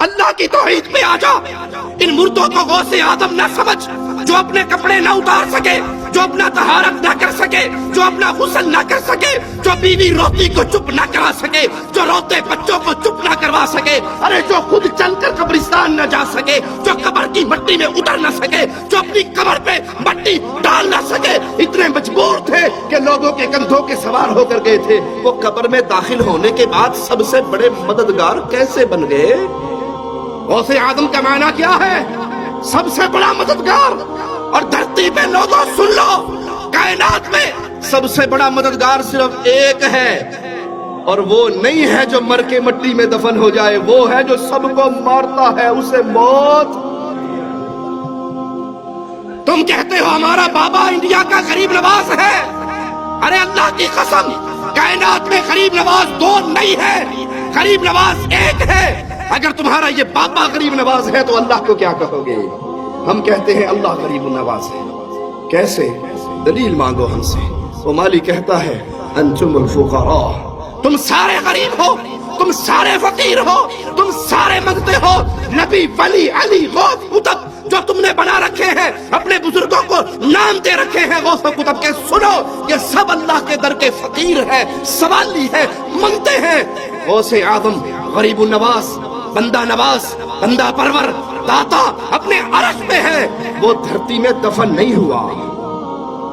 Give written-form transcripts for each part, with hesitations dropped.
اللہ کی توحید پہ آ جا. ان مردوں کو غوث آدم نہ سمجھ جو اپنے کپڑے نہ اتار سکے, جو اپنا طہارت نہ کر سکے, جو اپنا غسل نہ کر سکے, جو بیوی روتی کو چپ نہ کرا سکے, جو روتے بچوں کو چپ نہ کروا سکے, ارے جو خود چل کر قبرستان نہ جا سکے, جو قبر کی مٹی میں اتر نہ سکے, جو اپنی قبر پہ مٹی ڈال نہ سکے, اتنے مجبور تھے کہ لوگوں کے کندھوں کے سوار ہو کر گئے تھے. وہ قبر میں داخل ہونے کے بعد سب سے بڑے مددگار کیسے بن گئے؟ غوث آدم کا معنی کیا ہے؟ سب سے بڑا مددگار. اور دھرتی پہ لوگوں سن لو, کائنات میں سب سے بڑا مددگار صرف ایک ہے, اور وہ نہیں ہے جو مر کے مٹی میں دفن ہو جائے, وہ ہے جو سب کو مارتا ہے, اسے موت. تم کہتے ہو ہمارا بابا انڈیا کا غریب نواز ہے. ارے اللہ کی قسم, کائنات میں غریب نواز دو نہیں ہے, غریب نواز ایک ہے. اگر تمہارا یہ بابا غریب نواز ہے تو اللہ کو کیا کہو گے؟ ہم کہتے ہیں اللہ غریب نواز ہے. کیسے؟ دلیل مانگو ہم سے. وہ مالی کہتا ہے انتم الفقراء, تم سارے غریب ہو, تم سارے فقیر ہو, تم سارے منگتے ہو. نبی, ولی, علی, غوث, قطب جو تم نے بنا رکھے ہیں, اپنے بزرگوں کو نام دے رکھے ہیں غوث و قطب کے, سنو یہ سب اللہ کے در کے فقیر ہے, سوالی ہے, منگتے ہیں. غوث آدم غریب النواز, بندہ نواز, بندہ پرور, داتا اپنے عرش میں ہے, وہ دھرتی میں دفن نہیں ہوا.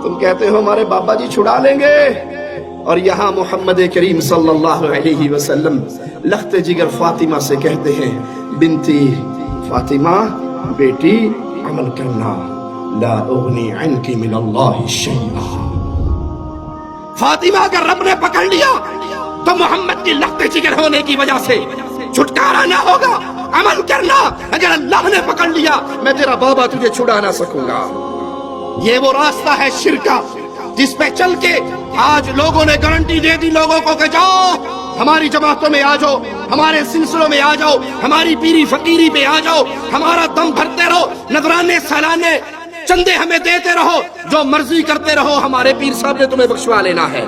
تم کہتے ہو ہمارے بابا جی چھڑا لیں گے, اور یہاں محمد کریم صلی اللہ علیہ وسلم لخت جگر فاطمہ سے کہتے ہیں بنتی فاطمہ, بیٹی عمل کرنا, لا اغنی عنکی من اللہ شیئا. فاطمہ اگر رب نے پکڑ لیا تو محمد کی لخت جگر ہونے کی وجہ سے چھٹکارا نہ ہوگا. عمل کرنا, اگر اللہ نے پکڑ لیا میں تیرا بابا تجھے چھڑا نہ سکوں گا. یہ وہ راستہ ہے شرک کا جس پہ چل کے آج لوگوں نے گارنٹی دے دی لوگوں کو کہ جاؤ ہماری جماعتوں میں آ جاؤ, ہمارے سلسلوں میں آ جاؤ, ہماری پیری فقیری پہ آ جاؤ, ہمارا دم بھرتے رہو, نذرانے سالانے چندے ہمیں دیتے رہو, جو مرضی کرتے رہو, ہمارے پیر صاحب نے تمہیں بخشوا لینا ہے.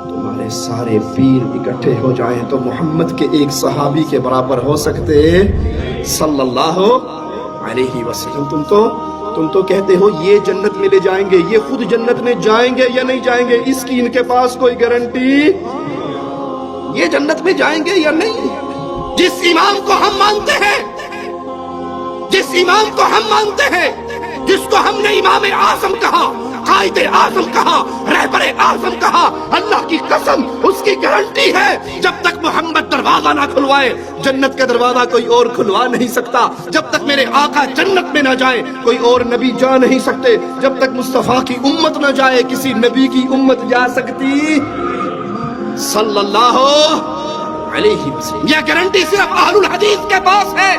تمہارے سارے پیر اکٹھے ہو جائیں تو محمد کے ایک صحابی کے برابر ہو سکتے صلی اللہ علیہ وسلم. تم تو کہتے ہو یہ جنت میں لے جائیں گے, یہ خود جنت میں جائیں گے یا نہیں جائیں گے اس کی ان کے پاس کوئی گارنٹی, یہ جنت میں جائیں گے یا نہیں. جس امام کو ہم مانتے ہیں, جس امام کو ہم مانتے ہیں, جس کو ہم نے امام اعظم کہا, قائد اعظم کہا, رہبر اعظم کہا, اللہ کی قسم اس کی گارنٹی ہے جب تک محمد دروازہ نہ کھلوائے جنت کا دروازہ کوئی اور کھلوا نہیں سکتا. جب تک میرے آقا جنت میں نہ جائے کوئی اور نبی جا نہیں سکتے. جب تک مصطفیٰ کی امت نہ جائے کسی نبی کی امت جا سکتی صلی اللہ علیہ وسلم. یہ گارنٹی صرف اہل الحدیث کے پاس ہے.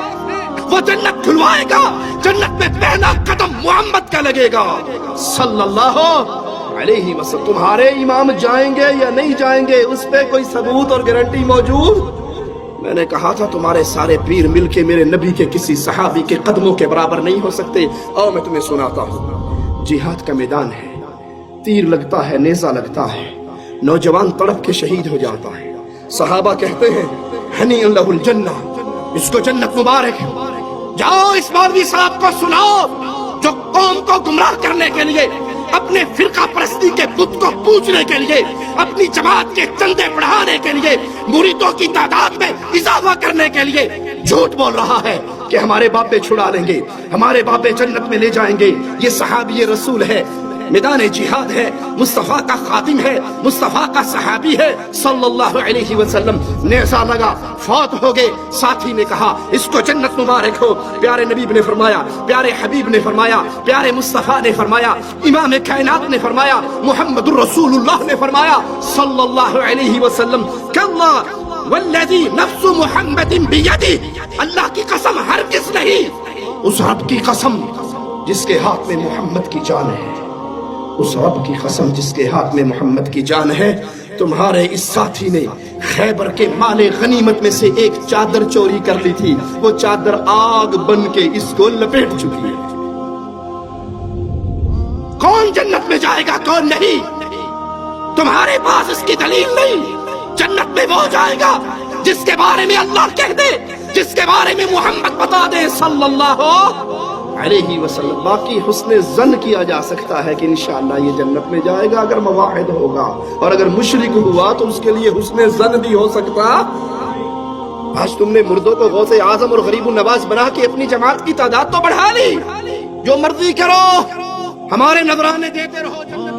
وہ جنت کھلوائے گا, جنت میں پہلا قدم محمد کا لگے گا صلی اللہ علیہ وسلم. تمہارے امام جائیں گے یا نہیں جائیں گے اس پہ کوئی ثبوت اور گارنٹی موجود؟ میں نے کہا تھا تمہارے سارے پیر مل کے میرے نبی کے کسی صحابی کے قدموں کے برابر نہیں ہو سکتے. اور میں تمہیں سناتا ہوں, جہاد کا میدان ہے, تیر لگتا ہے, نیزہ لگتا ہے, نوجوان تڑپ کے شہید ہو جاتا ہے. صحابہ کہتے ہیں ہنی لہ الجنہ, اس کو جنت مبارک. جاؤ اس مولوی صاحب کو سناؤ جو قوم کو گمراہ کرنے کے لیے, اپنے فرقہ پرستی کے بت کو پوجنے کے لیے, اپنی جماعت کے چندے بڑھانے کے لیے, مریدوں کی تعداد میں اضافہ کرنے کے لیے جھوٹ بول رہا ہے کہ ہمارے بابے چھڑا لیں گے, ہمارے بابے جنت میں لے جائیں گے. یہ صحابی رسول ہے, میدان جہاد ہے, مصطفیٰ کا خادم ہے, مصطفیٰ کا صحابی ہے صلی اللہ علیہ وسلم. نیزہ لگا, فوت ہو گئے. ساتھی نے کہا اس کو جنت مبارک ہو. پیارے نبی نے فرمایا, پیارے حبیب نے فرمایا, پیارے مصطفیٰ نے فرمایا, امام کائنات نے فرمایا, محمد الرسول اللہ نے فرمایا صلی اللہ علیہ وسلم کاللہ والذی نفس محمد بیدی, اللہ کی قسم ہرگز نہیں, اس رب کی قسم جس کے ہاتھ میں محمد کی جان ہے, اس رب کی قسم جس کے ہاتھ میں محمد کی جان ہے, تمہارے اس ساتھی نے خیبر کے مال غنیمت میں سے ایک چادر چوری کر لی تھی. وہ چادر آگ بن کے اس کو لپیٹ چکی ہے. کون جنت میں جائے گا کون نہیں, تمہارے پاس اس کی دلیل نہیں. جنت میں وہ جائے گا جس کے بارے میں اللہ کہہ دے جس کے بارے میں محمد بتا دیں صلی اللہ علیہ وسلم. باقی حسن ظن کیا جا سکتا ہے کہ انشاءاللہ یہ جنت میں جائے گا اگر موحد ہوگا، اور اگر مشرک ہوا تو اس کے لیے حسن ظن بھی ہو سکتا. آج تم نے مردوں کو غوث اعظم اور غریب النواز بنا کے اپنی جماعت کی تعداد تو بڑھا لی. جو مرضی کرو، ہمارے نذرانے دیتے رہو، جنت